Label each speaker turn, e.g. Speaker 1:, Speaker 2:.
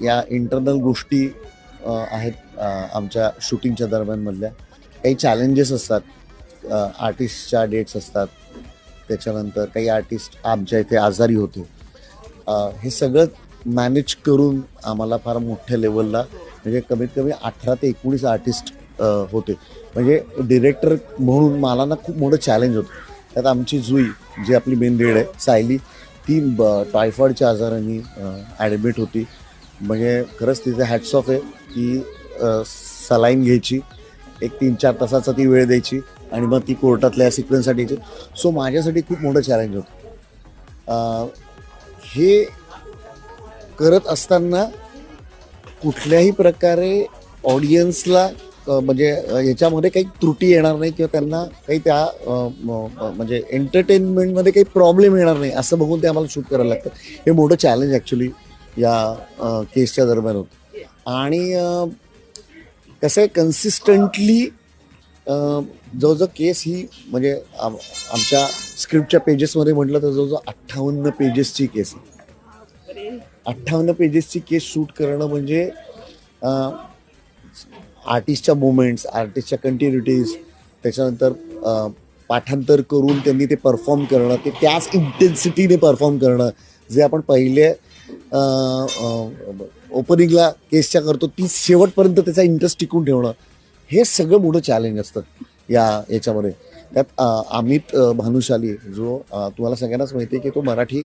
Speaker 1: या इंटरनल गोष्टी आहेत आमच्या शूटिंगच्या दरम्यानमधल्या. काही चॅलेंजेस असतात, आर्टिस्टच्या डेट्स असतात, त्याच्यानंतर काही आर्टिस्ट आमच्या इथे आजारी होते. हे सगळं मॅनेज करून आम्हाला फार मोठ्या लेवलला म्हणजे कमीत कमी 18 ते 19 आर्टिस्ट होते. म्हणजे डिरेक्टर म्हणून मला ना खूप मोठं चॅलेंज होतं. त्यात आमची जुई जी आपली मेन लीड आहे सायली, ती टायफॉईडच्या आजाराने ॲडमिट होती. म्हणजे खरंच तिचे हॅट्स ऑफ आहे की सलाईन घ्यायची, एक 3-4 तासाचा ती वेळ द्यायची आणि मग ती कोर्टातल्या सिक्वेन्ससाठी यायची. सो माझ्यासाठी खूप मोठं चॅलेंज होतं. हे करत असताना कुठल्याही प्रकारे ऑडियन्सला म्हणजे ह्याच्यामध्ये काही त्रुटी येणार नाही किंवा त्यांना काही त्या म्हणजे एंटरटेनमेंटमध्ये काही प्रॉब्लेम येणार नाही असं बघून ते आम्हाला शूट करायला लागतं. हे मोठं चॅलेंज ॲक्च्युली या केसच्या दरम्यान होतं. आणि कसं आहे कन्सिस्टंटली जवळजवळ केस ही म्हणजे आमच्या स्क्रिप्टच्या पेजेसमध्ये म्हटलं तर जवळजवळ 58 पेजेसची केस आहे. 58 पेजेसची केस शूट करणं म्हणजे आर्टिस्टच्या मुवमेंट्स, आर्टिस्टच्या कंटिन्युटीज, त्याच्यानंतर पाठांतर करून त्यांनी ते परफॉर्म करणं, ते त्याच इंटेन्सिटीने परफॉर्म करणं जे आपण पहिले ओपनिंगला केसच्या करतो ती शेवटपर्यंत त्याचा इंटरेस्ट टिकून ठेवणं, हे सगळं मोठं चॅलेंज असतं याच्यामध्ये. त्यात अमित भानुशाली जो तुम्हाला सगळ्यांनाच माहिती आहे की तो मराठी